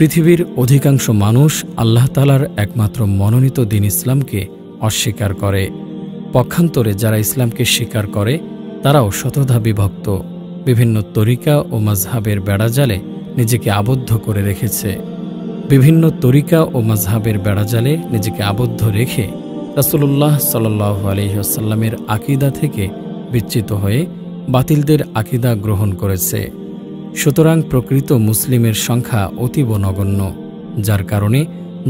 পৃথিবীর অধিকাংশ মানুষ আল্লাহ তাআলার একমাত্র মনোনীত দ্বীন ইসলামকে অস্বীকার করে। পক্ষান্তরে যারা ইসলামকে স্বীকার করে তারাও শতধা বিভক্ত, বিভিন্ন তরিকা ও মাযহাবের বেড়াজালে নিজেকে আবদ্ধ করে রেখেছে। বিভিন্ন তরিকা ও মাযহাবের বেড়াজালে নিজেকে আবদ্ধ রেখে রাসূলুল্লাহ সাল্লাল্লাহু আলাইহি ওয়াসাল্লামের আকীদা থেকে বিচ্যুত হয়ে বাতিলদের আকীদা গ্রহণ করেছে। সুতরাং প্রকৃত মুসলিমের সংখ্যা অতীব নগণ্য, যার কারণে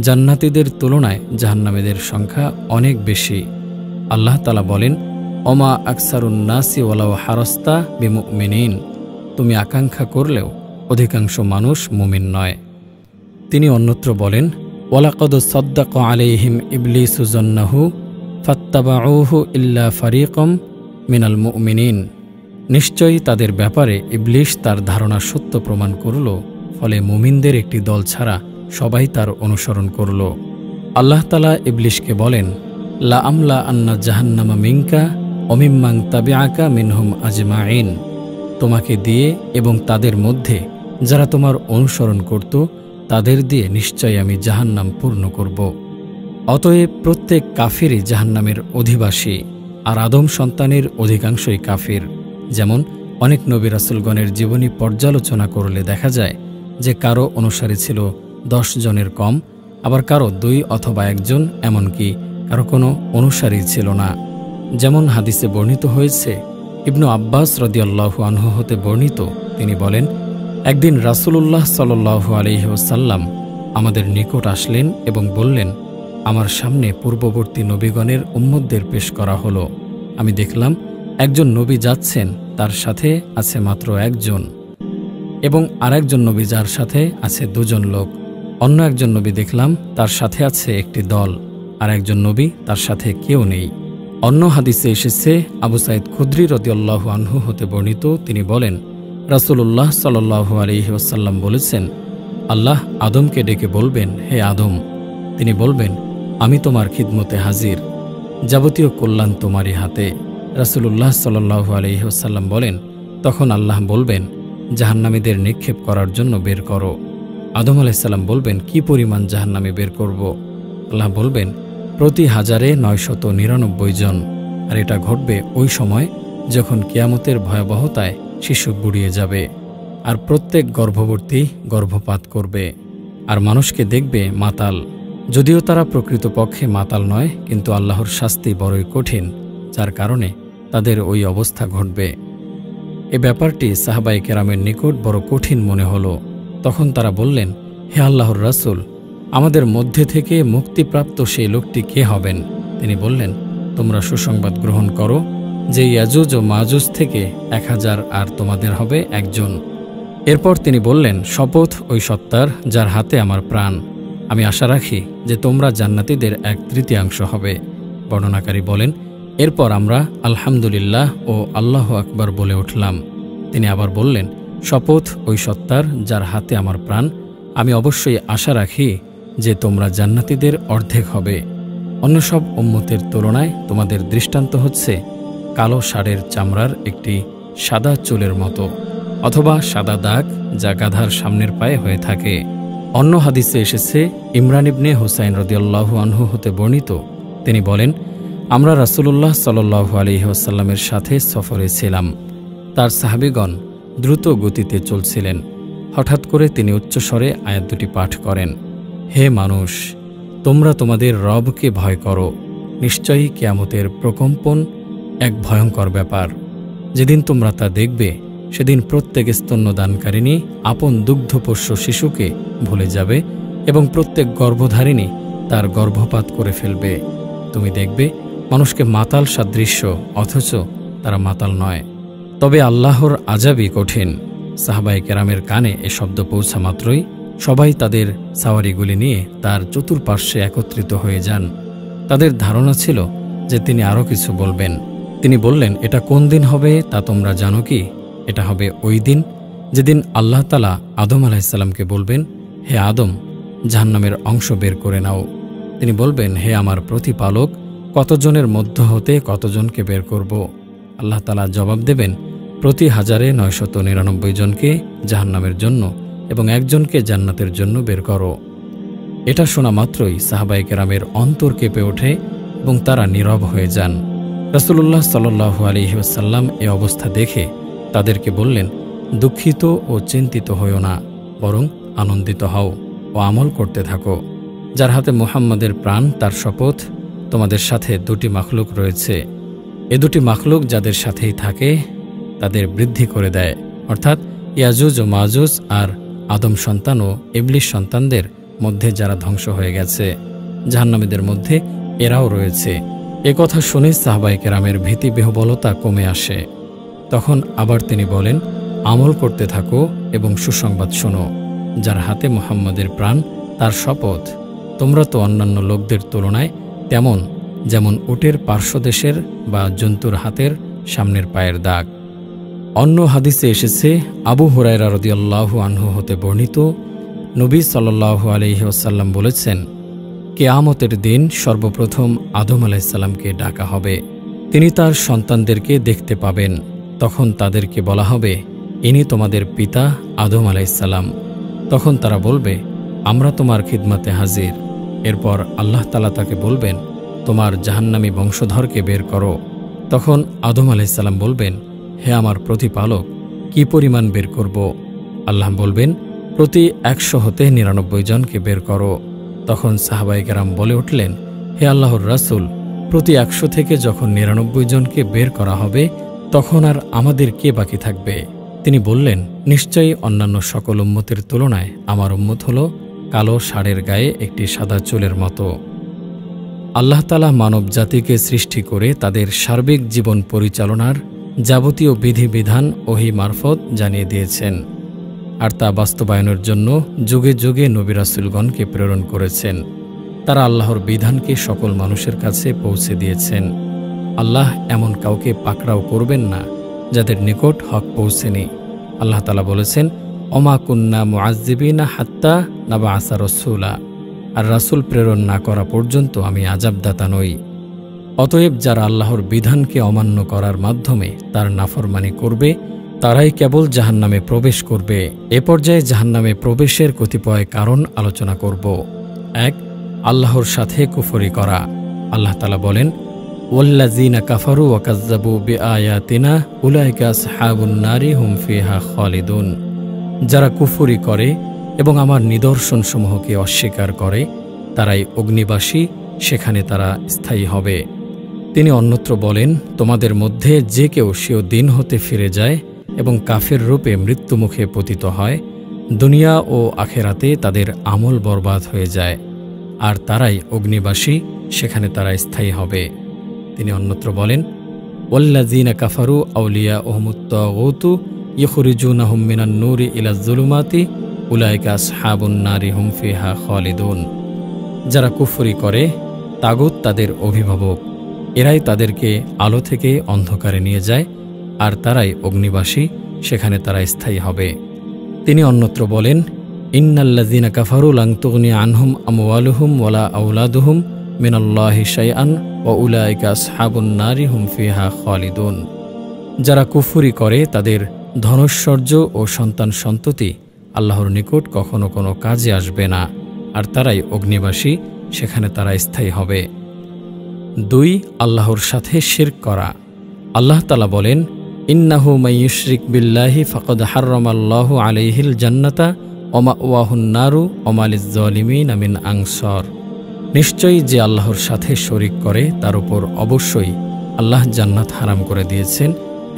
জান্নাতীদের তুলনায় জাহান্নামীদের সংখ্যা অনেক বেশি। আল্লাহ তাআলা বলেন, ওমা আকসারুন নাসি ওয়ালাউ হারাস্তা বিমুমিনিন, তুমি আকাঙ্ক্ষা করলেও অধিকাংশ মানুষ মুমিন নয়। তিনি অন্যত্র বলেন, ওয়ালাকাদ সাদ্দাকা আলাইহিম ইবলিসু যান্নাহু ফাত্তাবাউহু ইল্লা ফারিকাম মিনাল মুমিনিন, নিশ্চয়ই তাদের ব্যাপারে ইবলিস তার ধারণা সত্য প্রমাণ করল, ফলে মুমিনদের একটি দল ছাড়া সবাই তার অনুসরণ করল। আল্লাহ তাআলা ইবলিসকে বলেন, লা আমলা আন্না জাহান্নামা মিনকা ওয়া মিম্মান তাবিআকা মিনহুম আজমাইন, তোমাকে দিয়ে এবং তাদের মধ্যে যারা তোমার অনুসরণ করত তাদের দিয়ে নিশ্চয়ই আমি জাহান্নাম পূর্ণ করব। অতএব প্রত্যেক কাফিরই জাহান্নামের অধিবাসী, আর আদম সন্তানের অধিকাংশই কাফির। যেমন অনেক নবী রাসূলগণের জীবনী পর্যালোচনা করলে দেখা যায় যে কারো অনুসারী ছিল 10 জনের কম, আবার কারো 2 অথবা 1 জন, এমনকি কারো কোনো অনুসারী ছিল না। যেমন হাদিসে বর্ণিত হয়েছে, ইবনু আব্বাস রাদিয়াল্লাহু আনহু হতে বর্ণিত, তিনি বলেন, একদিন রাসূলুল্লাহ সাল্লাল্লাহু আলাইহি ওয়াসাল্লাম আমাদের নিকট আসলেন এবং বললেন, আমার সামনে পূর্ববর্তী নবীগণের উম্মতদের পেশ করা হলো। আমি দেখলাম একজন নবী যাচ্ছেন, তার সাথে আছে মাত্র 1 জন, এবং আরেকজন নবী যার সাথে আছে 2 জন লোক। অন্য একজন নবী দেখলাম তার সাথে আছে একটি দল, আর একজন নবী তার সাথে কেউ নেই। অন্য হাদিসে এসেছে, আবু সাঈদ খুদরি রাদিয়াল্লাহু আনহু হতে বর্ণিত, তিনি বলেন, রাসূলুল্লাহ সাল্লাল্লাহু আলাইহি ওয়াসাল্লাম বলেছেন, আল্লাহ আদমকে ডেকে বলবেন, হে আদম, তিনি বলবেন, আমি তোমার খিদমতে হাজির, যাবতীয় কল্যাণ তোমারই হাতে। রাসূলুল্লাহ সাল্লাল্লাহু আলাইহি ওয়াসাল্লাম বলেন, তখন আল্লাহ বলবেন, জাহান্নামীদের নিক্ষেপ করার জন্য বের করো। আদম আলাইহিস সালাম বলবেন, কি পরিমাণ জাহান্নামী বের করব? আল্লাহ বলবেন, প্রতি 1000-এ 999 জন। আর এটা ঘটবে ওই সময় যখন কিয়ামতের ভয়াবহতায় শিশু বুড়িয়ে যাবে, আর প্রত্যেক গর্ভবতী গর্ভপাত করবে, আর মানুষকে দেখবে মাতাল, যদিও তারা প্রকৃতপক্ষে মাতাল নয়, কিন্তু আল্লাহর শাস্তি বড়ই কঠিন, যার কারণে তাদের ওই অবস্থা ঘটবে। এ ব্যাপারটি সাহাবায়ে কেরামের নিকট বড় কঠিন মনে হল। তখন তারা বললেন, হে আল্লাহর রাসূল, আমাদের মধ্যে থেকে মুক্তিপ্রাপ্ত সেই লোকটি কে হবেন? তিনি বললেন, তোমরা সুসংবাদ গ্রহণ করো যে ইয়াজুজ ও মাজুজ থেকে 1000, আর তোমাদের হবে 1 জন। এরপর তিনি বললেন, শপথ ওই সত্তার যার হাতে আমার প্রাণ, আমি আশা রাখি যে তোমরা জান্নাতীদের 1/3 হবে। বর্ণনাকারী বলেন, এরপর আমরা আলহামদুলিল্লাহ ও আল্লাহু আকবার বলে উঠলাম। তিনি আবার বললেন, শপথ ওই সত্তার যার হাতে আমার প্রাণ, আমি অবশ্যই আশা রাখি যে তোমরা জান্নাতীদের অর্ধেক হবে। অন্য সব উম্মতের তুলনায় তোমাদের দৃষ্টান্ত হচ্ছে কালো ষাঁড়ের চামড়ার একটি সাদা চুলের মতো, অথবা সাদা দাগ যা গাধার সামনের পায়ে হয়ে থাকে। অন্য হাদিসে এসেছে, ইমরান ইবনে হুসাইন রাদিয়াল্লাহু আনহু হতে বর্ণিত, তিনি বলেন, আমরা রাসূলুল্লাহ সাল্লাল্লাহু আলাইহি ওয়াসাল্লামের সাথে সফরে ছিলাম। তার সাহাবীগণ দ্রুত গতিতে চলছিলেন। হঠাৎ করে তিনি উচ্চস্বরে আয়াত দুটি পাঠ করেন, হে মানুষ, তোমরা তোমাদের রবকে ভয় করো, নিশ্চয়ই কিয়ামতের প্রকম্পন এক ভয়ঙ্কর ব্যাপার। যেদিন তোমরা তা দেখবে, সেদিন প্রত্যেক স্তন্যদানকারিণী আপন দুগ্ধপোষ্য শিশুকে ভুলে যাবে, এবং প্রত্যেক গর্ভধারিণী তার গর্ভপাত করে ফেলবে। তুমি দেখবে মানুষকে মাতাল সাদৃশ্য, অথচ তারা মাতাল নয়। তবে আল্লাহর আযাবই কঠিন। সাহাবায়ে কেরামের কানে এ শব্দ পৌঁছা মাত্রই সবাই তাদের সাওয়ারিগুলি নিয়ে তার চতুর্পার্শ্বে একত্রিত হয়ে যান। তাদের ধারণা ছিল যে তিনি আরও কিছু বলবেন। তিনি বললেন, এটা কোন দিন হবে তা তোমরা জানো কি? এটা হবে ওই দিন যেদিন আল্লাহ তাআলা আদম আলাইহিস সালামকে বলবেন, হে আদম, জাহান্নামের অংশ বের করে নাও। তিনি বলবেন, হে আমার প্রতিপালক, কতজনের মধ্য হতে কতজনকে বের করব? আল্লাহ তাআলা জবাব দেবেন, প্রতি 1000-এ 999 জনকে জাহান্নামের জন্য এবং একজনকে জান্নাতের জন্য বের করো। এটা শোনা মাত্রই সাহাবায়ে কেরামের অন্তর কেঁপে ওঠে এবং তারা নীরব হয়ে যান। রাসূলুল্লাহ সাল্লাল্লাহু আলাইহি ওয়াসাল্লাম এ অবস্থা দেখে তাদেরকে বললেন, দুঃখিত ও চিন্তিত হইও না, বরং আনন্দিত হও ও আমল করতে থাকো। যার হাতে মুহাম্মাদের প্রাণ, তার শপথ, তোমাদের সাথে দুটি মাখলুক রয়েছে। এ দুটি মাখলুক যাদের সাথেই থাকে তাদের বৃদ্ধি করে দেয়, অর্থাৎ ইয়াজুজ ও মাজুজ আর আদম সন্তান ও ইবলিস সন্তানদের মধ্যে যারা ধ্বংস হয়ে গেছে, জাহান্নামীদের মধ্যে এরাও রয়েছে। এ কথা শুনে সাহাবায়ে কেরামের ভীতি বিহ্বলতা কমে আসে। তখন আবার তিনি বলেন, আমল করতে থাকো এবং সুসংবাদ শোনো। যার হাতে মুহাম্মাদের প্রাণ, তার শপথ, তোমরা তো অন্যান্য লোকদের তুলনায় তেমন যেমন উটের পার্শ্বদেশের বা জন্তুর হাতের সামনের পায়ের দাগ। অন্য হাদিসে এসেছে, আবু হুরায়রা রাদিয়াল্লাহু আনহু হতে বর্ণিত, নবী সাল্লাল্লাহু আলাইহি ওয়াসাল্লাম বলেছেন, কিয়ামতের দিন সর্বপ্রথম আদম আলাইহিস সালামকে ডাকা হবে। তিনি তার সন্তানদেরকে দেখতে পাবেন। তখন তাদেরকে বলা হবে, ইনি তোমাদের পিতা আদম আলাইহিস সালাম। তখন তারা বলবে, আমরা তোমার খিদমতে হাজির। এরপর আল্লাহ তাআলা তাকে বলবেন, তোমার জাহান্নামী বংশধরকে বের করো। তখন আদম আলাইহিস সালাম বলবেন, হে আমার প্রতিপালক, কি পরিমাণ বের করব? আল্লাহ বলবেন, প্রতি 100 হতে 99 জনকে বের করো। তখন সাহাবায়ে কেরাম বলে উঠলেন, হে আল্লাহর রাসূল, প্রতি 100 থেকে যখন 99 জনকে বের করা হবে, তখন আর আমাদের কে বাকি থাকবে? তিনি বললেন, নিশ্চয়ই অন্যান্য সকল উম্মতের তুলনায় আমার উম্মত হল কালো ষাঁড়ের গায়ে একটি সাদা চুলের মতো। আল্লাহ তাআলা মানব জাতিকে সৃষ্টি করে তাদের সার্বিক জীবন পরিচালনার যাবতীয় বিধিবিধান ওহী মারফত জানিয়ে দিয়েছেন, আর তা বাস্তবায়নের জন্য যুগে যুগে নবী রাসূলগণকে প্রেরণ করেছেন। তারা আল্লাহর বিধানকে সকল মানুষের কাছে পৌঁছে দিয়েছেন। আল্লাহ এমন কাউকে পাকড়াও করবেন না যাদের নিকট হক পৌঁছেনি। আল্লাহ তাআলা বলেছেন, ওমা কুন্না মুআজ্জিবিনা হাত্তা নাবআসা রাসূলা, আর রাসূল প্রেরণ না করা পর্যন্ত আমি আযাবদাতা নই। অতএব যারা আল্লাহর বিধানকে অমান্য করার মাধ্যমে তার নাফরমানি করবে, তারাই কেবল জাহান্নামে প্রবেশ করবে। এ পর্যায়ে জাহান্নামে প্রবেশের কতিপয় কারণ আলোচনা করব। 1. আল্লাহর সাথে কুফরি করা। আল্লাহ তাআলা বলেন, ওয়াল্লাযীনা কাফারু ওয়া কাযযাবু বিআয়াতিনা উলাইকা আসহাবুন নারি হুম ফিহা খালিদুন। যারা কুফরি করে এবং আমার নিদর্শনসমূহকে অস্বীকার করে, তারাই অগ্নিবাসী, সেখানে তারা স্থায়ী হবে। তিনি অন্যত্র বলেন, তোমাদের মধ্যে যে কেউ স্বীয় দিন হতে ফিরে যায় এবং কাফের রূপে মৃত্যুমুখে পতিত হয়, দুনিয়া ও আখেরাতে তাদের আমল বরবাদ হয়ে যায়, আর তারাই অগ্নিবাসী, সেখানে তারা স্থায়ী হবে। তিনি অন্যত্র বলেন, ওয়াল্লাযীনা কাফারু আউলিয়াউহুমুত তাগুতু ইখরিজুনাহুম মিনান নূরি ইলাজ যুলুমাতি উলাইকা আসহাবুন নারি হুম ফিহা খালিদুন। যারা কুফরি করে, তাগুত তাদের অভিভাবক, এরাই তাদেরকে আলো থেকে অন্ধকারে নিয়ে যায়, আর তারাই অগ্নিবাসী, সেখানে তারা স্থায়ী হবে। তিনি অন্যত্র বলেন, ইন্নাল্লাযীনা কাফারু লান তুগনি আনহুম আমওয়ালুহুম ওয়ালা আওলাদুহুম মিনাল্লাহি শাইআন ওয়া উলাইকা আসহাবুন নারি হুম ফিহা খালিদুন। যারা কুফরি করে, তাদের ধনৈশ্বর্য ও সন্তান সন্ততি আল্লাহর নিকট কখনো কোনো কাজে আসবে না, আর তারাই অগ্নিবাসী, সেখানে তারা স্থায়ী হবে। 2. আল্লাহর সাথে শিরক করা। আল্লাহ তাআলা বলেন, ইন্নাহু মান ইউশরিক বিল্লাহি ফাকাদ হাররামাল্লাহু আলাইহিল জান্নাতা ওয়া মাওয়াহুন নারু ওয়া মা লিয-যালিমিনা মিন আনসার। নিশ্চয়ই যে আল্লাহর সাথে শরিক করে, তার উপর অবশ্যই আল্লাহ জান্নাত হারাম করে দিয়েছেন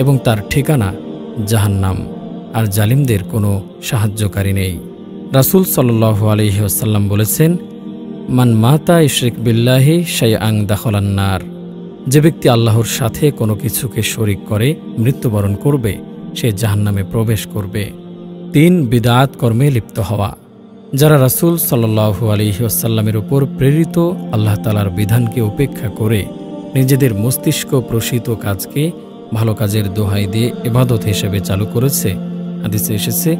এবং তার ঠিকানা জাহান্নাম, আর জালিমদের কোনো সাহায্যকারী নেই। রাসূল সাল্লাল্লাহু আলাইহি ওয়াসাল্লাম বলেছেন, মান মাতা ইশরিক বিল্লাহি শাইআন দাখালান নার। যে ব্যক্তি আল্লাহর সাথে কোনো কিছুকে শরিক করে মৃত্যুবরণ করবে, সে জাহান্নামে প্রবেশ করবে। 3. বিদআত কর্মে লিপ্ত হওয়া। যারা রাসূল সাল্লাল্লাহু আলাইহি ওয়াসাল্লামের উপর প্রেরিত আল্লাহ তাআলার বিধানকে উপেক্ষা করে নিজেদের মস্তিষ্ক প্রসূত কাজকে ভালো কাজের দোহাই দিয়ে ইবাদত হিসেবে চালু করেছে, হাদিসে এসেছে,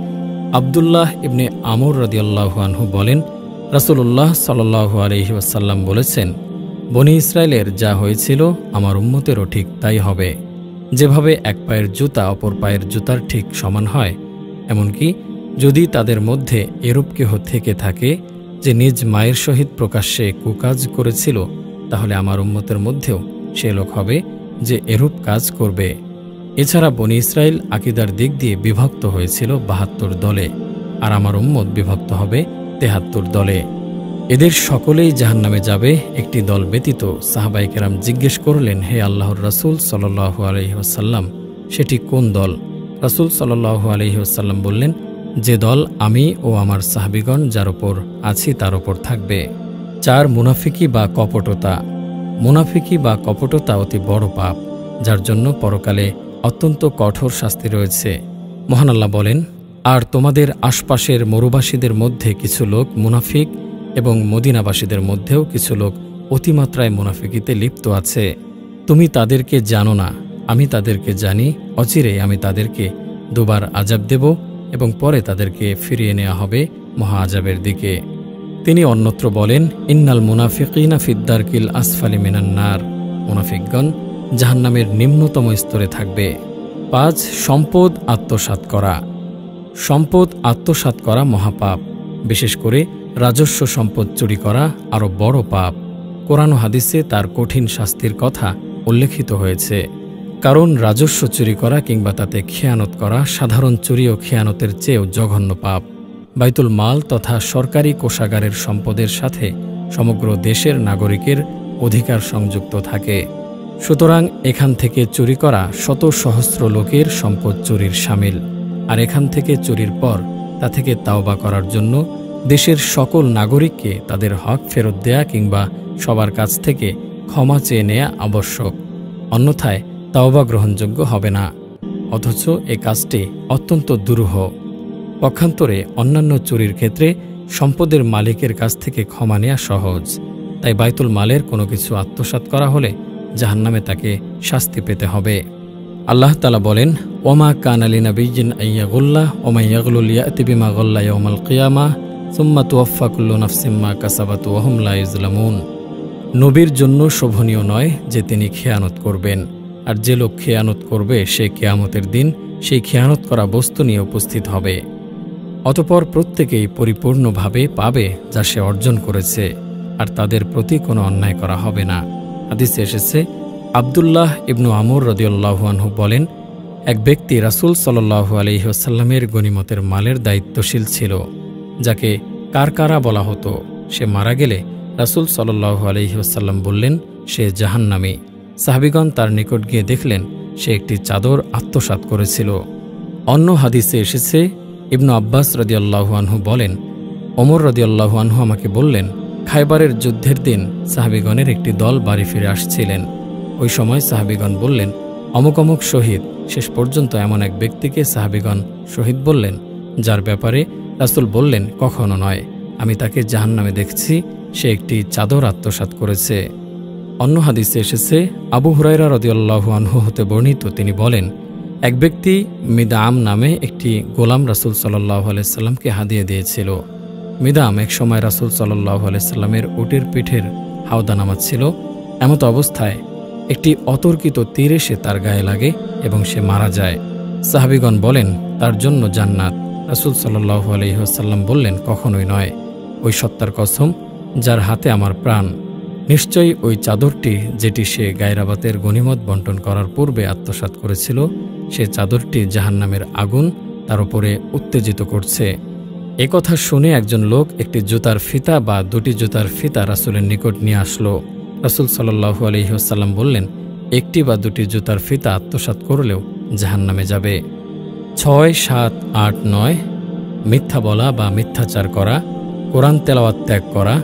আব্দুল্লাহ ইবনে আমর রাদিয়াল্লাহু আনহু বলেন, রাসূলুল্লাহ সাল্লাল্লাহু আলাইহি ওয়াসাল্লাম বলেছেন, বনী ইসরায়েলের যা হয়েছিল আমার উম্মতেরও ঠিক তাই হবে। যেভাবে এক পায়ের জুতা অপর পায়ের জুতার ঠিক সমান হয়, এমনকি যদি তাদের মধ্যে এরূপ কেহ থেকে থাকে যে নিজ মায়ের সহিত প্রকাশ্যে কুকাজ করেছিল, তাহলে আমার উম্মতের মধ্যেও সে লোক হবে যে এরূপ কাজ করবে। এছাড়া বনী ইসরাইল আকীদার দিক দিয়ে বিভক্ত হয়েছিল ৭২ দলে, আর আমার উম্মত বিভক্ত হবে ৭৩ দলে। এদের সকলেই জাহান্নামে যাবে, একটি দল ব্যতীত। সাহাবায়ে কেরাম জিজ্ঞেস করলেন, হে আল্লাহর রাসূল সাল্লাল্লাহু আলাইহি ওয়াসাল্লাম, সেটি কোন দল? রাসূল সাল্লাল্লাহু আলাইহি ওয়াসাল্লাম বললেন, যে দল আমি ও আমার সাহাবীগণ যার ওপর আছি তার ওপর থাকবে। ৪. মুনাফিকি বা কপটতা। মুনাফিকি বা কপটতা অতি বড় পাপ, যার জন্য পরকালে অত্যন্ত কঠোর শাস্তি রয়েছে। মহান আল্লাহ বলেন, আর তোমাদের আশপাশের মরুবাসীদের মধ্যে কিছু লোক মুনাফিক এবং মদিনাবাসীদের মধ্যেও কিছু লোক অতিমাত্রায় মুনাফিকিতে লিপ্ত আছে। তুমি তাদেরকে জানো না, আমি তাদেরকে জানি। অচিরেই আমি তাদেরকে দুবার আযাব দেব এবং পরে তাদেরকে ফিরিয়ে নেওয়া হবে মহা আযাবের দিকে। তিনি অন্যত্র বলেন, ইন্নাল মুনাফিকিনা ফিদ্দারকিল আসফালি মিনান নার। মুনাফিকগণ জাহান্নামের নিম্নতম স্তরে থাকবে। ৫. সম্পদ আত্মসাৎ করা। সম্পদ আত্মসাৎ করা মহাপাপ, বিশেষ করে রাজস্ব সম্পদ চুরি করা আরও বড় পাপ। কোরআন ও হাদিসে তার কঠিন শাস্তির কথা উল্লেখিত হয়েছে। কারণ রাজস্ব চুরি করা কিংবা তাতে খেয়ানত করা সাধারণ চুরি ও খেয়ানতের চেয়েও জঘন্য পাপ। বাইতুল মাল তথা সরকারি কোষাগারের সম্পদের সাথে সমগ্র দেশের নাগরিকের অধিকার সংযুক্ত থাকে। সুতরাং এখান থেকে চুরি করা শত সহস্র লোকের সম্পদ চুরির শামিল। আর এখান থেকে চুরির পর তা থেকে তাওবা করার জন্য দেশের সকল নাগরিককে তাদের হক ফেরত দেয়া কিংবা সবার কাছ থেকে ক্ষমা চেয়ে নেয়া আবশ্যক, অন্যথায় তাওবা গ্রহণযোগ্য হবে না। অথচ এ কাজটি অত্যন্ত দুরূহ। পক্ষান্তরে অন্যান্য চুরির ক্ষেত্রে সম্পদের মালিকের কাছ থেকে ক্ষমা নেয়া সহজ। তাই বাইতুল মালের কোনো কিছু আত্মসাৎ করা হলে জাহান্নামে তাকে শাস্তি পেতে হবে। আল্লাহ তাআলা বলেন, ওমা কানা লিনাবিয়্যিন আইয়াগুল্লা ওয়া মান ইয়াগলুল ইয়াতি বিমা গাল্লা ইয়াউমাল কিয়ামাহ সুম্মা তুওয়াফফা কুল্লু নাফসিম মা কাসাবাত ওয়া হুম লা ইউযলামুন। নবীর জন্য শোভনীয় নয় যে তিনি খেয়ানত করবেন, আর যে লোক খেয়ানত করবে সে কিয়ামতের দিন সেই খেয়ানত করা বস্তু নিয়ে উপস্থিত হবে। অতঃপর প্রত্যেকেই পরিপূর্ণভাবে পাবে যা সে অর্জন করেছে, আর তাদের প্রতি কোনো অন্যায় করা হবে না। হাদিসে এসেছে, আব্দুল্লাহ ইবনু আমর রাদিয়াল্লাহু আনহু বলেন, এক ব্যক্তি রাসূল সাল্লাল্লাহু আলাইহি ওয়াসাল্লামের গনিমতের মালের দায়িত্বশীল ছিল, যাকে কারকারা বলা হতো। সে মারা গেলে রাসূল সাল্লাল্লাহু আলাইহি ওয়াসাল্লাম বললেন, সে জাহান্নামী। সাহাবীগণ তার নিকট গিয়ে দেখলেন সে একটি চাদর আত্মসাৎ করেছিল। অন্য হাদিসে এসেছে, ইবনু আব্বাস রাদিয়াল্লাহু আনহু বলেন, ওমর রাদিয়াল্লাহু আনহু আমাকে বললেন, খায়বারের যুদ্ধের দিন সাহাবীগণের একটি দল বাড়ি ফিরে আসছিলেন। ওই সময় সাহাবীগণ বললেন, অমুক অমুক শহীদ। শেষ পর্যন্ত এমন এক ব্যক্তিকে সাহাবীগণ শহীদ বললেন, যার ব্যাপারে রাসূল বললেন, কখনো নয়, আমি তাকে জাহান্নামে দেখছি, সে একটি চাদর আত্মসাৎ করেছে। অন্য হাদিসে এসেছে, আবু হুরায়রা রাদিয়াল্লাহু আনহু হতে বর্ণিত, তিনি বলেন, এক ব্যক্তি মিদআম নামে একটি গোলাম রাসূল সাল্লাল্লাহু আলাইহি সাল্লামকে হাদিয়া দিয়েছিল। মিদআম এক সময় রাসূল সাল্লাল্লাহু আলাইহি সাল্লামের উটের পিঠের হাওদা নামাচ্ছিল। এমত অবস্থায় একটি অতর্কিত তীর এসে তার গায়ে লাগে এবং সে মারা যায়। সাহাবীগণ বলেন, তার জন্য জান্নাত। রাসূল সাল্লাল্লাহু আলাইহি ওয়াসাল্লাম বললেন, কখনোই নয়, ওই সত্তার কসম যার হাতে আমার প্রাণ, নিশ্চয়ই ওই চাদরটি যেটি সে গায়রাবাতের গনিমত বন্টন করার পূর্বে আত্মসাৎ করেছিল, সে চাদরটি জাহান্নামের আগুন তার উপরে উত্তেজিত করছে। এ কথা শুনে একজন লোক একটি জুতার ফিতা বা দুটি জুতার ফিতা রাসূলের নিকট নিয়ে আসলো। রাসূল সাল্লাল্লাহু আলাইহি ওয়াসাল্লাম বললেন, একটি বা দুটি জুতার ফিতা আত্মসাৎ করলেও জাহান্নামে যাবে। ৬, ৭, ৮, ৯ মিথ্যা বলা বা মিথ্যাচার করা, কোরআন তেলাওয়াত ত্যাগ করা,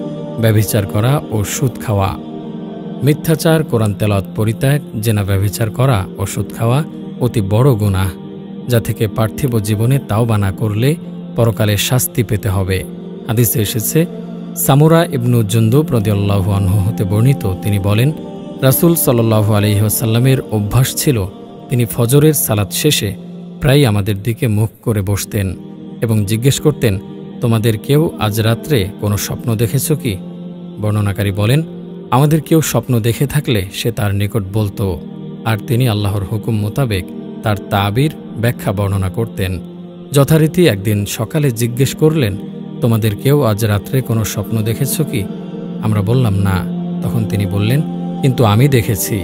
ব্যভিচার করা ও সুদ খাওয়া। মিথ্যাচার, কোরআন তেলাওয়াত পরিত্যাগ, জেনা ব্যভিচার করা ও সুদ খাওয়া অতি বড় গুনাহ, যা থেকে পার্থিব জীবনে তাওবা না করলে পরকালে শাস্তি পেতে হবে। হাদিসে এসেছে, সামুরা ইবনু জুনদুব রাদিয়াল্লাহু আনহু হতে বর্ণিত, তিনি বলেন, রাসূল সাল্লাল্লাহু আলাইহি ওয়াসাল্লামের অভ্যাস ছিল তিনি ফজরের সালাত শেষে প্রায় আমাদের দিকে মুখ করে বসতেন এবং জিজ্ঞেস করতেন, তোমাদের কেউ আজ রাত্রে কোনো স্বপ্ন দেখেছ কি? বর্ণনাকারী বলেন, আমাদের কেউ স্বপ্ন দেখে থাকলে সে তার নিকট বলত, আর তিনি আল্লাহর হুকুম মোতাবেক তার তাবির ব্যাখ্যা বর্ণনা করতেন। যথারীতি একদিন সকালে জিজ্ঞেস করলেন, তোমাদের কেউ আজ রাত্রে কোনো স্বপ্ন দেখেছ কি? আমরা বললাম, না। তখন তিনি বললেন, কিন্তু আমি দেখেছি।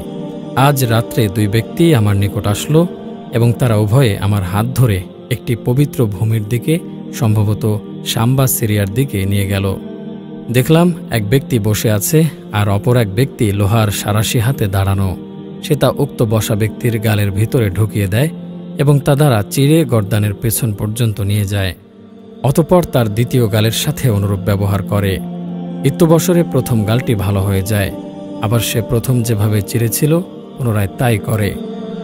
আজ রাত্রে 2 ব্যক্তি আমার নিকট আসলো এবং তারা উভয়ে আমার হাত ধরে একটি পবিত্র ভূমির দিকে, সম্ভবত শাম বা সিরিয়ার দিকে নিয়ে গেল। দেখলাম এক ব্যক্তি বসে আছে আর অপর এক ব্যক্তি লোহার সারাশি হাতে দাঁড়ানো। সে তা উক্ত বসা ব্যক্তির গালের ভিতরে ঢুকিয়ে দেয় এবং তা দ্বারা চিরে গর্দানের পেছন পর্যন্ত নিয়ে যায়। অতঃপর তার দ্বিতীয় গালের সাথে অনুরূপ ব্যবহার করে। ইত্যবসরে প্রথম গালটি ভালো হয়ে যায়, আবার সে প্রথম যেভাবে চিরেছিল পুনরায় তাই করে।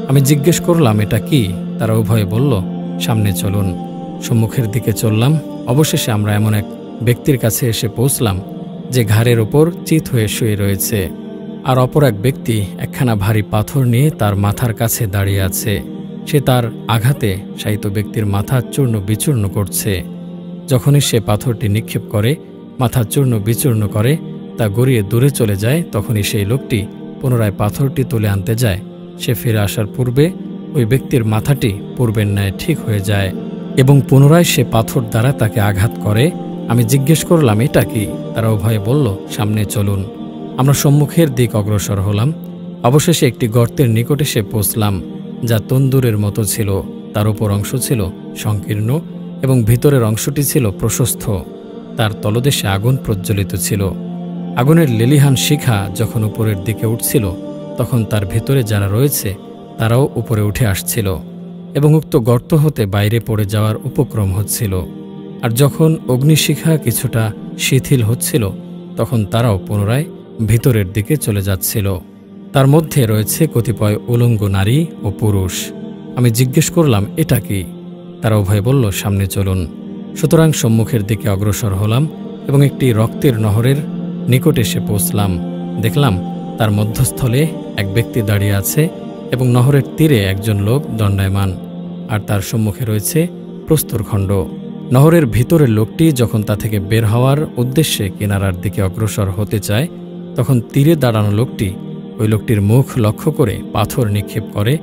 আমি জিজ্ঞেস করলাম, এটা কি? তারা উভয়ে বলল, সামনে চলুন। সম্মুখের দিকে চললাম। অবশেষে আমরা এমন এক ব্যক্তির কাছে এসে পৌঁছলাম যে ঘাড়ের ওপর চিত হয়ে শুয়ে রয়েছে, আর অপর এক ব্যক্তি একখানা ভারী পাথর নিয়ে তার মাথার কাছে দাঁড়িয়ে আছে। সে তার আঘাতে শায়িত ব্যক্তির মাথা চূর্ণ বিচূর্ণ করছে। যখনই সে পাথরটি নিক্ষেপ করে, মাথা চূর্ণ বিচূর্ণ করে, তা গড়িয়ে দূরে চলে যায়, তখনই সেই লোকটি পুনরায় পাথরটি তুলে আনতে যায়। সে ফিরে আসার পূর্বে ওই ব্যক্তির মাথাটি পূর্বের ন্যায় ঠিক হয়ে যায় এবং পুনরায় সে পাথর দ্বারা তাকে আঘাত করে। আমি জিজ্ঞেস করলাম, এটা কি? তারা উভয়ে বলল, সামনে চলুন। আমরা সম্মুখের দিক অগ্রসর হলাম। অবশেষে একটি গর্তের নিকট এসে পৌঁছলাম, যা তন্দুরের মতো ছিল। তার উপর অংশ ছিল সংকীর্ণ এবং ভিতরের অংশটি ছিল প্রশস্ত। তার তলদেশে আগুন প্রজ্বলিত ছিল। আগুনের লেলিহান শিখা যখন উপরের দিকে উঠছিল, তখন তার ভিতরে যারা রয়েছে তারাও উপরে উঠে আসছিল এবং উক্ত গর্ত হতে বাইরে পড়ে যাওয়ার উপক্রম হচ্ছিল। আর যখন অগ্নিশিখা কিছুটা শিথিল হচ্ছিল, তখন তারাও পুনরায় ভিতরের দিকে চলে যাচ্ছিল। তার মধ্যে রয়েছে কতিপয় উলঙ্গ নারী ও পুরুষ। আমি জিজ্ঞেস করলাম, এটা কি? তারা উভয় বলল, সামনে চলুন। সুতরাং সম্মুখের দিকে অগ্রসর হলাম এবং একটি রক্তের নহরের নিকট এসে পৌঁছলাম। দেখলাম তার মধ্যস্থলে এক ব্যক্তি দাঁড়িয়ে আছে এবং নহরের তীরে একজন লোক দণ্ডায়মান, আর তার সম্মুখে রয়েছে প্রস্তরখণ্ড। নহরের ভিতরের লোকটি যখন তা থেকে বের হওয়ার উদ্দেশ্যে কিনারার দিকে অগ্রসর হতে চায়, তখন তীরে দাঁড়ানো লোকটি ওই লোকটির মুখ লক্ষ্য করে পাথর নিক্ষেপ করে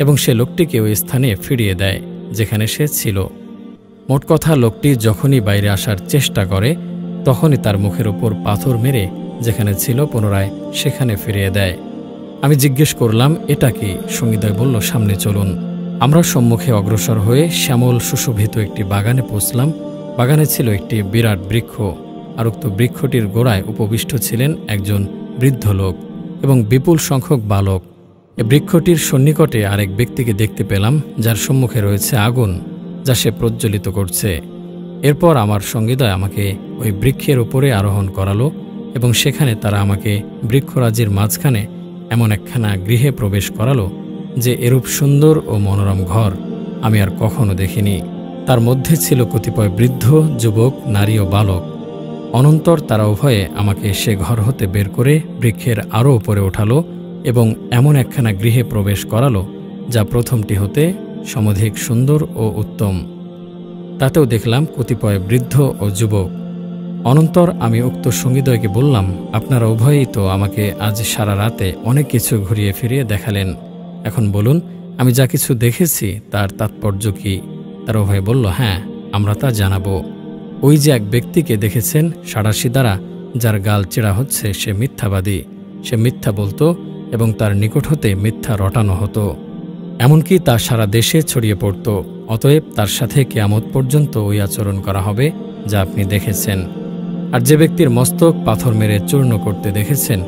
এবং সে লোকটিকে ওই স্থানে ফিরিয়ে দেয় যেখানে সে ছিল। মোট কথা, লোকটি যখনই বাইরে আসার চেষ্টা করে, তখনই তার মুখের উপর পাথর মেরে যেখানে ছিল পুনরায় সেখানে ফিরিয়ে দেয়। আমি জিজ্ঞেস করলাম, এটা কি? সঙ্গীদ্বয় বলল, সামনে চলুন। আমরা সম্মুখে অগ্রসর হয়ে শ্যামল সুশোভিত একটি বাগানে পৌঁছলাম। বাগানে ছিল একটি বিরাট বৃক্ষ, আর উক্ত বৃক্ষটির গোড়ায় উপবিষ্ট ছিলেন একজন বৃদ্ধ লোক এবং বিপুল সংখ্যক বালক। এ বৃক্ষটির সন্নিকটে আরেক ব্যক্তিকে দেখতে পেলাম, যার সম্মুখে রয়েছে আগুন, যা সে প্রজ্বলিত করছে। এরপর আমার সঙ্গীদ্বয় আমাকে ওই বৃক্ষের উপরে আরোহণ করালো এবং সেখানে তারা আমাকে বৃক্ষরাজির মাঝখানে এমন একখানা গৃহে প্রবেশ করালো যে এরূপ সুন্দর ও মনোরম ঘর আমি আর কখনো দেখিনি। তার মধ্যে ছিল কতিপয় বৃদ্ধ, যুবক, নারী ও বালক। অনন্তর তারা উভয়ে আমাকে সে ঘর হতে বের করে বৃক্ষের আরও উপরে ওঠালো এবং এমন একখানা গৃহে প্রবেশ করালো যা প্রথমটি হতে সমধিক সুন্দর ও উত্তম। তাতেও দেখলাম কতিপয় বৃদ্ধ ও যুবক। অনন্তর আমি উক্ত সঙ্গীদ্বয়কে বললাম, আপনারা উভয়েই তো আমাকে আজ সারা রাতে অনেক কিছু ঘুরিয়ে ফিরিয়ে দেখালেন। এখন বলুন, আমি যা কিছু দেখেছি তার তাৎপর্য কি? তারা উভয়ে বলল, হ্যাঁ, আমরা তা জানাবো। ওই যে এক ব্যক্তিকে দেখেছেন সাঁড়াশি দ্বারা, যার গাল চেরা হচ্ছে, সে মিথ্যাবাদী। সে মিথ্যা বলতো এবং তার নিকট হতে মিথ্যা রটানো হতো, এমনকি তা সারা দেশে ছড়িয়ে পড়ত। অতএব তার সাথে কিয়ামত পর্যন্ত ওই আচরণ করা হবে যা আপনি দেখেছেন। আর যে ব্যক্তির মস্তক পাথর মেরে চূর্ণ করতে দেখেছেন,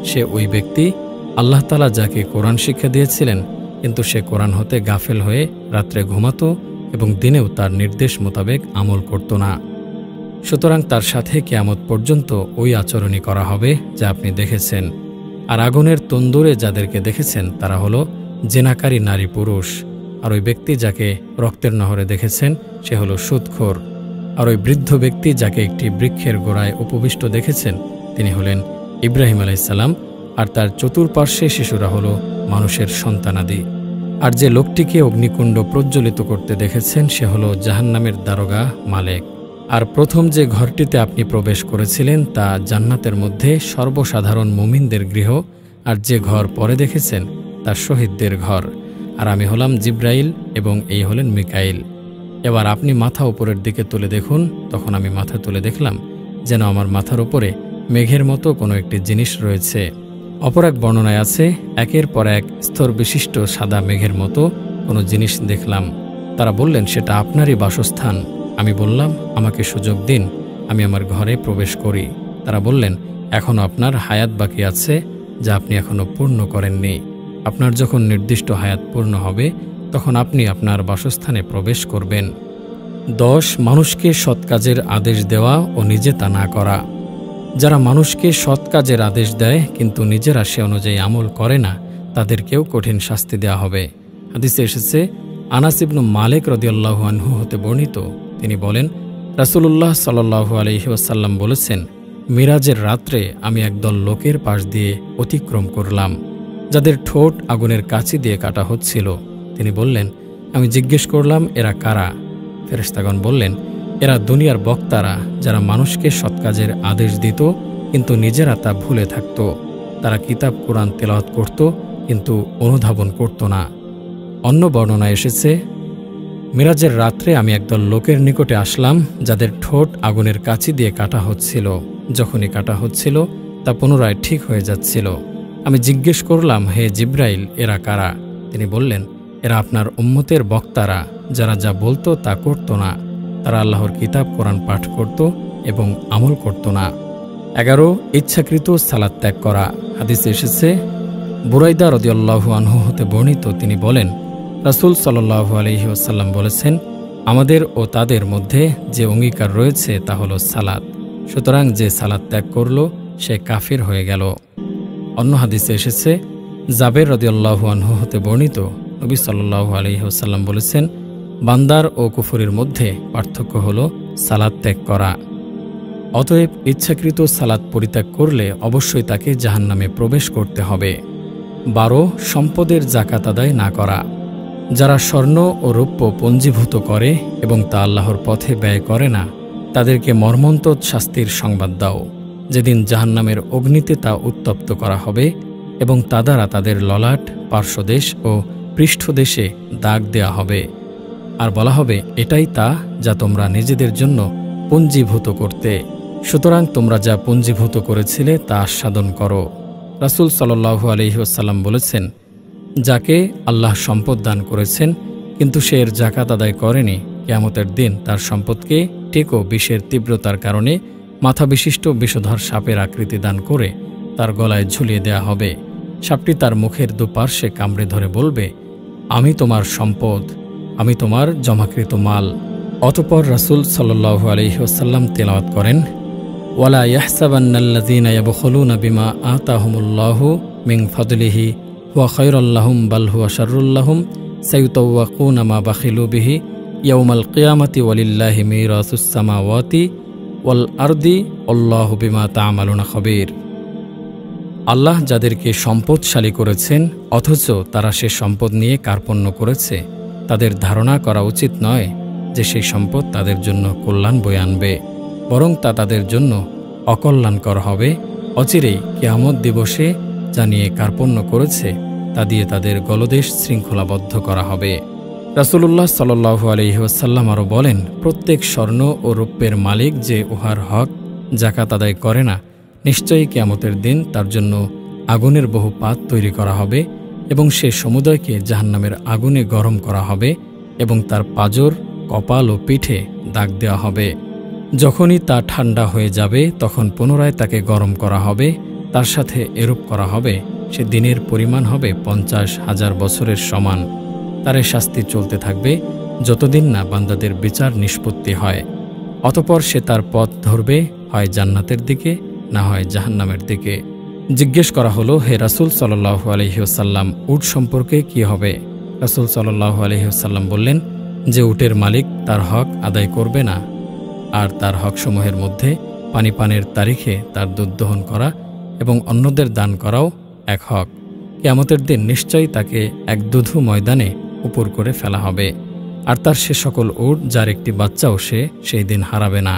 সে ওই ব্যক্তি আল্লাহ তাআলা যাকে কোরআন শিক্ষা দিয়েছিলেন, কিন্তু সে কোরআন হতে গাফেল হয়ে রাত্রে ঘুমাতো এবং দিনেও তার নির্দেশ মোতাবেক আমল করত না। সুতরাং তার সাথে কিয়ামত পর্যন্ত ওই আচরণই করা হবে যা আপনি দেখেছেন। আর আগুনের তন্দুরে যাদেরকে দেখেছেন তারা হলো জেনাকারী নারী পুরুষ। আর ওই ব্যক্তি যাকে রক্তের নহরে দেখেছেন সে হলো সুদখোর। আর ওই বৃদ্ধ ব্যক্তি যাকে একটি বৃক্ষের গোড়ায় উপবিষ্ট দেখেছেন তিনি হলেন ইব্রাহিম আলাইহিসসালাম, আর তার চতুর্পার্শ্বে শিশুরা হলো মানুষের সন্তানাদি। আর যে লোকটিকে অগ্নিকুণ্ড প্রজ্বলিত করতে দেখেছেন সে হলো জাহান্নামের দারোগা মালেক। আর প্রথম যে ঘরটিতে আপনি প্রবেশ করেছিলেন তা জান্নাতের মধ্যে সর্বসাধারণ মুমিনদের গৃহ, আর যে ঘর পরে দেখেছেন তা শহীদদের ঘর। আর আমি হলাম জিব্রাইল এবং এই হলেন মিকাইল। এবার আপনি মাথা উপরের দিকে তুলে দেখুন। তখন আমি মাথা তুলে দেখলাম যেন আমার মাথার উপরে মেঘের মতো কোনো একটি জিনিস রয়েছে। অপর এক বর্ণনায় আছে, একের পর এক স্তর বিশিষ্ট সাদা মেঘের মতো কোনো জিনিস দেখলাম। তারা বললেন, সেটা আপনারই বাসস্থান। আমি বললাম, আমাকে সুযোগ দিন, আমি আমার ঘরে প্রবেশ করি। তারা বললেন, এখনও আপনার হায়াত বাকি আছে, যা আপনি এখনও পূর্ণ করেননি। আপনার যখন নির্দিষ্ট হায়াত পূর্ণ হবে, তখন আপনি আপনার বাসস্থানে প্রবেশ করবেন। 10 মানুষকে সৎ কাজের আদেশ দেওয়া ও নিজে তা না করা। যারা মানুষকে সৎ কাজের আদেশ দেয় কিন্তু নিজেরা সে অনুযায়ী আমল করে না, তাদেরকেও কঠিন শাস্তি দেওয়া হবে। হাদিসে এসেছে, আনাস ইবনু মালিক রাদিয়াল্লাহু আনহু হতে বর্ণিত, তিনি বলেন, রাসূলুল্লাহ সাল্লাল্লাহু আলাইহি ওয়াসাল্লাম বলেছেন, মিরাজের রাত্রে আমি একদল লোকের পাশ দিয়ে অতিক্রম করলাম, যাদের ঠোঁট আগুনের কাঁচি দিয়ে কাটা হচ্ছিল। তিনি বললেন, আমি জিজ্ঞেস করলাম, এরা কারা? ফেরেশতাগণ বললেন, এরা দুনিয়ার বক্তারা, যারা মানুষকে সৎ কাজের আদেশ দিত কিন্তু নিজেরা তা ভুলে থাকত। তারা কিতাব কোরআন তেলাওয়াত করত কিন্তু অনুধাবন করত না। অন্য বর্ণনায় এসেছে, মিরাজের রাত্রে আমি একদল লোকের নিকটে আসলাম, যাদের ঠোঁট আগুনের কাঁচি দিয়ে কাটা হচ্ছিল। যখনই কাটা হচ্ছিল, তা পুনরায় ঠিক হয়ে যাচ্ছিল। আমি জিজ্ঞেস করলাম, হে জিব্রাইল, এরা কারা? তিনি বললেন, এরা আপনার উম্মতের বক্তারা, যারা যা বলতো তা করত না। তারা আল্লাহর কিতাব কোরআন পাঠ করত এবং আমল করত না। 11 ইচ্ছাকৃত সালাত ত্যাগ করা। হাদিসে এসেছে, বুরাইদা রাদিয়াল্লাহু আনহু হতে বর্ণিত, তিনি বলেন, রাসূল সাল্লাল্লাহু আলাইহি ওয়াসাল্লাম বলেছেন, আমাদের ও তাদের মধ্যে যে অঙ্গীকার রয়েছে তা হলো সালাত। সুতরাং যে সালাত ত্যাগ করল সে কাফির হয়ে গেল। অন্য হাদিসে এসেছে, জাবের রাদিয়াল্লাহু আনহু হতে বর্ণিত, নবী সাল্লাল্লাহু আলাইহি ওয়াসাল্লাম বলেছেন, বান্দার ও কুফরের মধ্যে পার্থক্য হলো সালাত ত্যাগ করা। অতএব ইচ্ছাকৃত সালাত পরিত্যাগ করলে অবশ্যই তাকে জাহান্নামে প্রবেশ করতে হবে। 12 সম্পদের যাকাত আদায় না করা। যারা স্বর্ণ ও রৌপ্য পঞ্জীভূত করে এবং তা আল্লাহর পথে ব্যয় করে না, তাদেরকে মর্মন্তদ শাস্তির সংবাদ দাও, যেদিন জাহান্নামের অগ্নিতে তা উত্তপ্ত করা হবে এবং তা দ্বারা তাদের ললাট, পার্শ্বদেশ ও পৃষ্ঠদেশে দাগ দেয়া হবে। আর বলা হবে, এটাই তা যা তোমরা নিজেদের জন্য পঞ্জীভূত করতে, সুতরাং তোমরা যা পঞ্জীভূত করেছিলে তা আস্বাদন করো। রাসূল সাল্লাল্লাহু আলাইহি ওয়াসাল্লাম বলেছেন, যাকে আল্লাহ সম্পদ দান করেছেন কিন্তু সে এর যাকাত আদায় করেনি, কিয়ামতের দিন তার সম্পদকে টেকো বিষের তীব্রতার কারণে মাথা বিশিষ্ট বিষধর সাপের আকৃতি দান করে তার গলায় ঝুলিয়ে দেয়া হবে। সাপটি তার মুখের দুপার্শ্বে কামড়ে ধরে বলবে, আমি তোমার সম্পদ, আমি তোমার জমাকৃত মাল। অতঃপর রাসূল সাল্লাল্লাহু আলাইহি ওয়াসাল্লাম তেলাওয়াত করেন, ওয়ালা ইয়াহসাবান্নাল্লাযীনা ইয়াবখুলুনা বিমা আতাহুমুল্লাহু মিন ফাদলিহি হুয়া খায়রুল লাহুম বাল হুয়া শাররুল লাহুম সায়ুতাওয়াকুনা মা বাখিলু বিহি ইয়াউমাল কিয়ামাতি ওয়ালিল্লাহি মিরাসুস সামাওয়াতি ওয়াল আরদি আল্লাহু বিমা তা'মালুনা খাবীর। আল্লাহ যাদেরকে সম্পদশালী করেছেন অথচ তারা সে সম্পদ নিয়ে কার্পণ্য করেছে, তাদের ধারণা করা উচিত নয় যে সেই সম্পদ তাদের জন্য কল্যাণ বয়ে আনবে, বরং তা তাদের জন্য অকল্যাণকর হবে। অচিরেই কিয়ামত দিবসে যা নিয়ে কার্পণ্য করেছে তা দিয়ে তাদের গলদেশ শৃঙ্খলাবদ্ধ করা হবে। রাসূলুল্লাহ সাল্লাল্লাহু আলাইহি ওয়াসাল্লাম আরও বলেন, প্রত্যেক স্বর্ণ ও রৌপ্যের মালিক যে উহার হক যাকাত আদায় করে না, নিশ্চয়ই কিয়ামতের দিন তার জন্য আগুনের বহু পাত তৈরি করা হবে এবং সে সমুদয়কে জাহান্নামের আগুনে গরম করা হবে এবং তার পাজর, কপাল ও পিঠে দাগ দেওয়া হবে। যখনই তা ঠান্ডা হয়ে যাবে তখন পুনরায় তাকে গরম করা হবে, তার সাথে এরূপ করা হবে, সে দিনের পরিমাণ হবে 50,000 বছরের সমান। তার এ শাস্তি চলতে থাকবে যতদিন না বান্দাদের বিচার নিষ্পত্তি হয়। অতঃপর সে তার পথ ধরবে হয় জান্নাতের দিকে, না হয় জাহান্নামের দিকে। জিজ্ঞেস করা হলো, হে রাসূল সাল্লাল্লাহু আলাইহি ওয়াসাল্লাম, উট সম্পর্কে কি হবে? রাসূল সাল্লাল্লাহু আলাইহি ওয়াসাল্লাম বললেন, যে উটের মালিক তার হক আদায় করবে না আর তার হকসমূহের মধ্যে পানি পানের তারিখে তার দুধ দহন করা এবং অন্যদের দান করাও এক হক, কিয়ামতের দিন নিশ্চয়ই তাকে এক দুধু ময়দানে উপর করে ফেলা হবে, আর তার সে সকল উট যার একটি বাচ্চাও সে সেই দিন হারাবে না।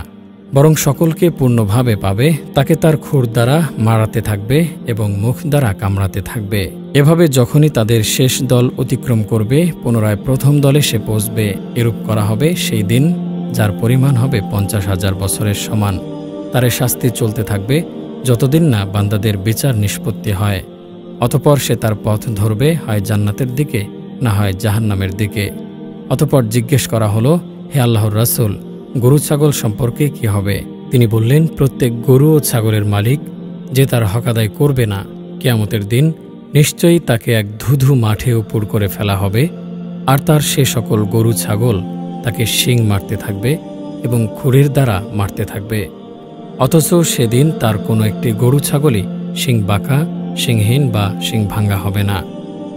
বরং সকলকে পূর্ণভাবে পাবে। তাকে তার খুর দ্বারা মারাতে থাকবে এবং মুখ দ্বারা কামড়াতে থাকবে। এভাবে যখনই তাদের শেষ দল অতিক্রম করবে, পুনরায় প্রথম দলে সে পৌঁছবে। এরূপ করা হবে সেই দিন যার পরিমাণ হবে 50,000 বছরের সমান। তার শাস্তি চলতে থাকবে যতদিন না বান্দাদের বিচার নিষ্পত্তি হয়। অতঃপর সে তার পথ ধরবে, হয় জান্নাতের দিকে না হয় জাহান্নামের দিকে। অতঃপর জিজ্ঞেস করা হলো, হে আল্লাহর রাসূল, গরু ছাগল সম্পর্কে কি হবে? তিনি বললেন, প্রত্যেক গরু ও ছাগলের মালিক যে তার হক আদায় করবে না, কিয়ামতের দিন নিশ্চয়ই তাকে এক ধুধু মাঠে উপুড় করে ফেলা হবে, আর তার সে সকল গরু ছাগল তাকে শিং মারতে থাকবে এবং খুরের দ্বারা মারতে থাকবে। অথচ সেদিন তার কোনো একটি গরু ছাগলই শিং বাঁকা, শিংহীন বা শিং ভাঙ্গা হবে না,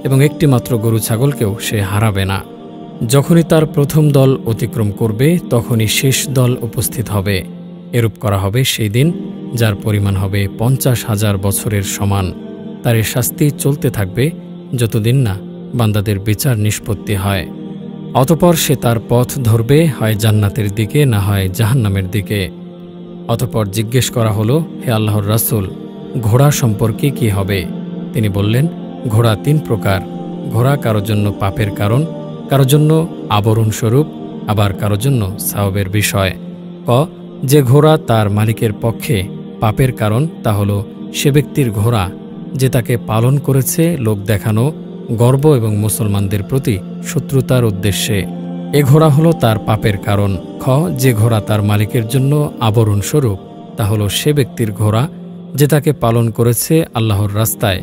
এবং একটি মাত্র গরু ছাগলকেও সে হারাবে না। যখনই তার প্রথম দল অতিক্রম করবে, তখনই শেষ দল উপস্থিত হবে। এরূপ করা হবে সেই দিন যার পরিমাণ হবে 50,000 বছরের সমান। তার শাস্তি চলতে থাকবে যতদিন না বান্দাদের বিচার নিষ্পত্তি হয়। অতঃপর সে তার পথ ধরবে, হয় জান্নাতের দিকে না হয় জাহান্নামের দিকে। অতঃপর জিজ্ঞেস করা হলো, হে আল্লাহর রাসূল, ঘোড়া সম্পর্কে কি হবে? তিনি বললেন, ঘোড়া 3 প্রকার। ঘোড়া কারো জন্য পাপের কারণ, কারো জন্য আবরণস্বরূপ, আবার কারো জন্য সাওয়াবের বিষয়। ক, যে ঘোড়া তার মালিকের পক্ষে পাপের কারণ, তা হল সে ব্যক্তির ঘোড়া যে তাকে পালন করেছে লোক দেখানো, গর্ব এবং মুসলমানদের প্রতি শত্রুতার উদ্দেশ্যে। এ ঘোড়া হলো তার পাপের কারণ। খ, যে ঘোড়া তার মালিকের জন্য আবরণস্বরূপ, তা হল সে ব্যক্তির ঘোড়া যে তাকে পালন করেছে আল্লাহর রাস্তায়,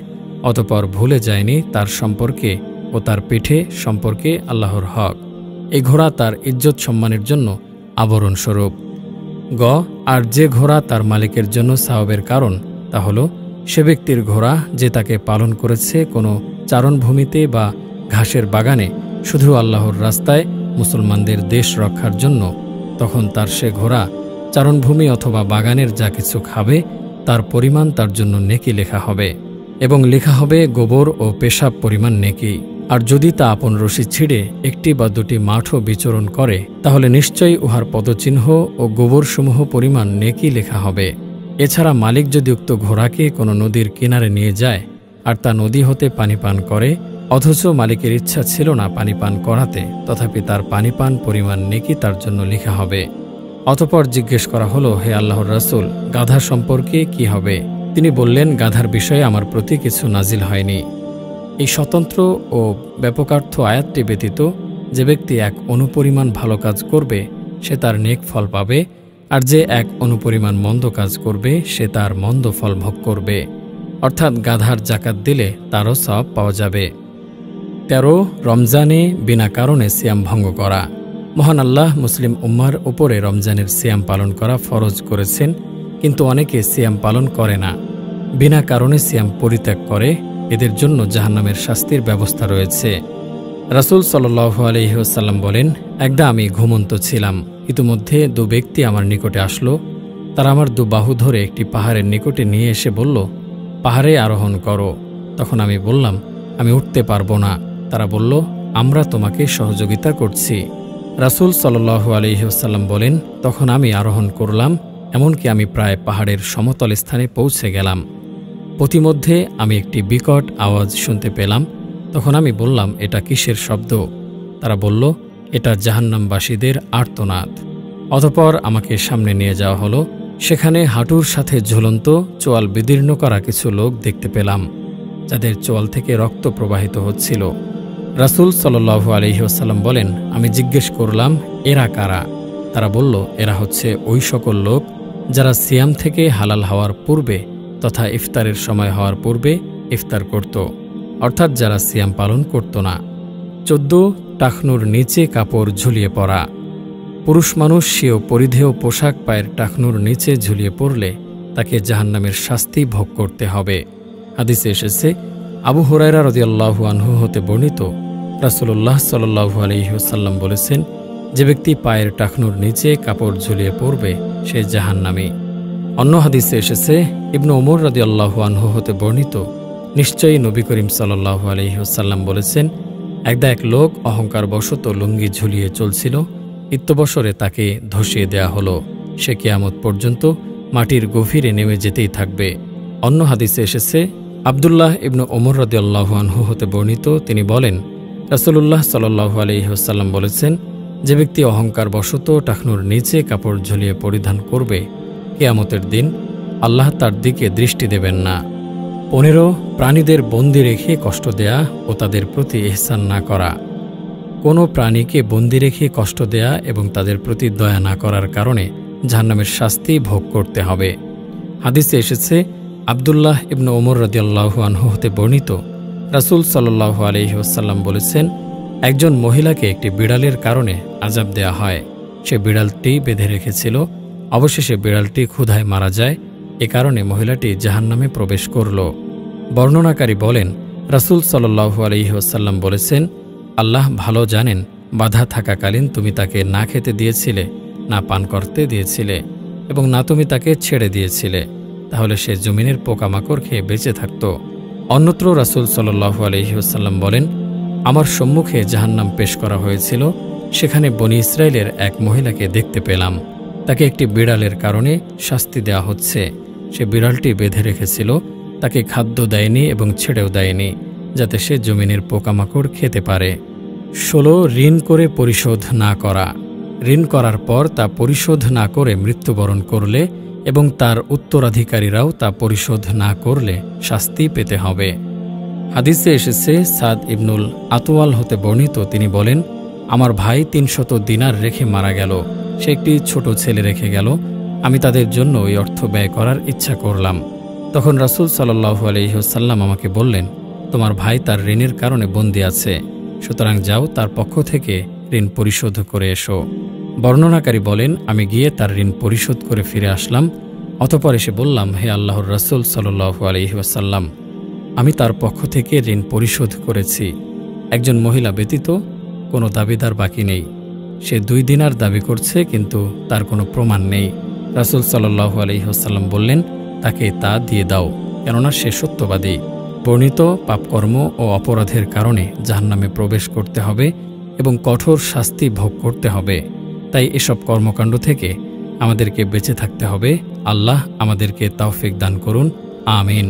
অতঃপর ভুলে যায়নি তার সম্পর্কে ও তার পিঠে সম্পর্কে আল্লাহর হক। এই ঘোড়া তার ইজ্জত সম্মানের জন্য আবরণস্বরূপ। গ, আর যে ঘোড়া তার মালিকের জন্য সাওয়াবের কারণ, তা হল সে ব্যক্তির ঘোড়া যে তাকে পালন করেছে কোনো চারণভূমিতে বা ঘাসের বাগানে শুধু আল্লাহর রাস্তায় মুসলমানদের দেশ রক্ষার জন্য। তখন তার সে ঘোড়া চারণভূমি অথবা বাগানের যা কিছু খাবে তার পরিমাণ তার জন্য নেকি লেখা হবে, এবং লেখা হবে গোবর ও পেশাব পরিমাণ নেকি। আর যদি তা আপন রশি ছিঁড়ে 1টি বা 2টি মাঠও বিচরণ করে, তাহলে নিশ্চয়ই উহার পদচিহ্ন ও গোবরসমূহ পরিমাণ নেকি লেখা হবে। এছাড়া মালিক যদি উক্ত ঘোড়াকে কোনো নদীর কিনারে নিয়ে যায় আর তা নদী হতে পানি পান করে, অথচ মালিকের ইচ্ছা ছিল না পানি পান করাতে, তথাপি তার পানি পান পরিমাণ নেকি তার জন্য লেখা হবে। অতঃপর জিজ্ঞেস করা হলো, হে আল্লাহর রাসূল, গাধা সম্পর্কে কি হবে? তিনি বললেন, গাধার বিষয়ে আমার প্রতি কিছু নাজিল হয়নি। এই স্বতন্ত্র ও ব্যাপকার্থ আয়াতটি ব্যতীত যে ব্যক্তি এক অনুপরিমাণ ভালো কাজ করবে সে তার নেক ফল পাবে, আর যে এক অনুপরিমাণ মন্দ কাজ করবে সে তার মন্দ ফল ভোগ করবে। অর্থাৎ গাধার জাকাত দিলে তারও সওয়াব পাওয়া যাবে। 13, রমজানে বিনা কারণে সিয়াম ভঙ্গ করা। মহান আল্লাহ মুসলিম উম্মার উপরে রমজানের সিয়াম পালন করা ফরজ করেছেন, কিন্তু অনেকে সিয়াম পালন করে না, বিনা কারণে সিয়াম পরিত্যাগ করে। এদের জন্য জাহান্নামের শাস্তির ব্যবস্থা রয়েছে। রাসূল সাল্লাল্লাহু আলাইহি ওয়াসাল্লাম বলেন, একদা আমি ঘুমন্ত ছিলাম, ইতিমধ্যে 2 ব্যক্তি আমার নিকটে আসলো। তারা আমার 2 বাহু ধরে একটি পাহাড়ের নিকটে নিয়ে এসে বলল, পাহাড়ে আরোহণ করো। তখন আমি বললাম, আমি উঠতে পারবো না। তারা বলল, আমরা তোমাকে সহযোগিতা করছি। রাসূল সাল্লাল্লাহু আলাইহি ওয়াসাল্লাম বলেন, তখন আমি আরোহণ করলাম, এমনকি আমি প্রায় পাহাড়ের সমতল স্থানে পৌঁছে গেলাম। পথিমধ্যে আমি একটি বিকট আওয়াজ শুনতে পেলাম। তখন আমি বললাম, এটা কিসের শব্দ? তারা বলল, এটা জাহান্নামবাসীদের আর্তনাদ। অতঃপর আমাকে সামনে নিয়ে যাওয়া হলো। সেখানে হাঁটুর সাথে ঝুলন্ত চোয়াল বিদীর্ণ করা কিছু লোক দেখতে পেলাম, যাদের চোয়াল থেকে রক্ত প্রবাহিত হচ্ছিল। রাসূল সাল্লাল্লাহু আলাইহি ওয়াসাল্লাম বলেন, আমি জিজ্ঞেস করলাম, এরা কারা? তারা বলল, এরা হচ্ছে ওই সকল লোক যারা সিয়াম থেকে হালাল হওয়ার পূর্বে তথা ইফতারের সময় হওয়ার পূর্বে ইফতার করত, অর্থাৎ যারা সিয়াম পালন করত না। 14, টাকনুর নিচে কাপড় ঝুলিয়ে পড়া। পুরুষ মানুষ সেও পরিধেয় পোশাক পায়ের টাকনুর নিচে ঝুলিয়ে পড়লে তাকে জাহান্নামের শাস্তি ভোগ করতে হবে। হাদিসে এসেছে, আবু হুরায়রা রাদিয়াল্লাহু আনহু হতে বর্ণিত, রাসূলুল্লাহ সাল্লাল্লাহু আলাইহি ওয়াসাল্লাম বলেছেন, যে ব্যক্তি পায়ের টাকনুর নিচে কাপড় ঝুলিয়ে পড়বে সে জাহান্নামী। অন্য হাদিসে এসেছে, ইবনে ওমর রাদিয়াল্লাহু আনহু হতে বর্ণিত, নিশ্চয়ই নবী করিম সাল্লাল্লাহু আলাইহি ওয়াসাল্লাম বলেছেন, একদা এক লোক অহংকারবশত লুঙ্গি ঝুলিয়ে চলছিল। ইত্যবসরে তাকে ধসিয়ে দেয়া হলো। সে কিয়ামত পর্যন্ত মাটির গভীরে নেমে যেতেই থাকবে। অন্য হাদিসে এসেছে, আবদুল্লাহ ইবনু ওমর রাদিয়াল্লাহু আনহু হতে বর্ণিত, তিনি বলেন, রাসূলুল্লাহ সাল্লাল্লাহু আলাইহি ওয়াসাল্লাম বলেছেন, যে ব্যক্তি অহংকার বশত টাকনুর নিচে কাপড় ঝুলিয়ে পরিধান করবে, কিয়ামতের দিন আল্লাহ তার দিকে দৃষ্টি দেবেন না। 15 প্রাণীদের বন্দী রেখে কষ্ট দেয়া ও তাদের প্রতি ইহসান না করা। কোনো প্রাণীকে বন্দী রেখে কষ্ট দেয়া এবং তাদের প্রতি দয়া না করার কারণে জাহান্নামের শাস্তি ভোগ করতে হবে। হাদিসে এসেছে, আবদুল্লাহ ইবনু ওমর রাদিয়াল্লাহু আনহু হতে বর্ণিত, রাসূল সাল্লাল্লাহু আলাইহি ওয়াসাল্লাম বলেছেন, একজন মহিলাকে একটি বিড়ালের কারণে আযাব দেয়া হয়। সে বিড়ালটি বেঁধে রেখেছিল। অবশেষে বিড়ালটি ক্ষুধায় মারা যায়। এ কারণে মহিলাটি জাহান্নামে প্রবেশ করল। বর্ণনাকারী বলেন, রাসূল সাল্লাল্লাহু আলাইহি ওয়াসাল্লাম বলেছেন, আল্লাহ ভালো জানেন বাধা থাকাকালীন তুমি তাকে না খেতে দিয়েছিলে, না পান করতে দিয়েছিলে এবং না তুমি তাকে ছেড়ে দিয়েছিলে, তাহলে সে জমিনের পোকামাকড় খেয়ে বেঁচে থাকত। অন্যত্র রাসূল সাল্লাল্লাহু আলাইহি ওয়াসাল্লাম বলেন, আমার সম্মুখে জাহান্নাম পেশ করা হয়েছিল। সেখানে বনী ইসরায়েলের এক মহিলাকে দেখতে পেলাম। তাকে একটি বিড়ালের কারণে শাস্তি দেওয়া হচ্ছে। সে বিড়ালটি বেঁধে রেখেছিল, তাকে খাদ্য দেয়নি এবং ছেড়েও দেয়নি, যাতে সে জমিনের পোকামাকড় খেতে পারে। 16 ঋণ করে পরিশোধ না করা। ঋণ করার পর তা পরিশোধ না করে মৃত্যুবরণ করলে এবং তার উত্তরাধিকারীরাও তা পরিশোধ না করলে শাস্তি পেতে হবে। হাদিসে এসেছে, সাদ ইবনুল আতওয়াল হতে বর্ণিত, তিনি বলেন, আমার ভাই 300 দিনার রেখে মারা গেল। সে একটি ছোট ছেলে রেখে গেল। আমি তাদের জন্য ওই অর্থ ব্যয় করার ইচ্ছা করলাম। তখন রাসূল সাল্লাল্লাহু আলাইহি ওয়াসাল্লাম আমাকে বললেন, তোমার ভাই তার ঋণের কারণে বন্দী আছে, সুতরাং যাও তার পক্ষ থেকে ঋণ পরিশোধ করে এসো। বর্ণনাকারী বলেন, আমি গিয়ে তার ঋণ পরিশোধ করে ফিরে আসলাম। অতঃপর এসে বললাম, হে আল্লাহর রাসূল সাল্লাল্লাহু আলাইহি ওয়াসাল্লাম, আমি তার পক্ষ থেকে ঋণ পরিশোধ করেছি। একজন মহিলা ব্যতীত কোনো দাবিদার বাকি নেই। সে 2 দিনার দাবি করছে, কিন্তু তার কোনো প্রমাণ নেই। রাসূল সাল্লাল্লাহু আলাইহি ওয়াসাল্লাম বললেন, তাকে তা দিয়ে দাও, কেননা সে সত্যবাদী। বর্ণিত পাপকর্ম ও অপরাধের কারণে জাহান্নামে প্রবেশ করতে হবে এবং কঠোর শাস্তি ভোগ করতে হবে। তাই এসব কর্মকাণ্ড থেকে আমাদেরকে বেঁচে থাকতে হবে। আল্লাহ আমাদেরকে তৌফিক দান করুন। আমিন।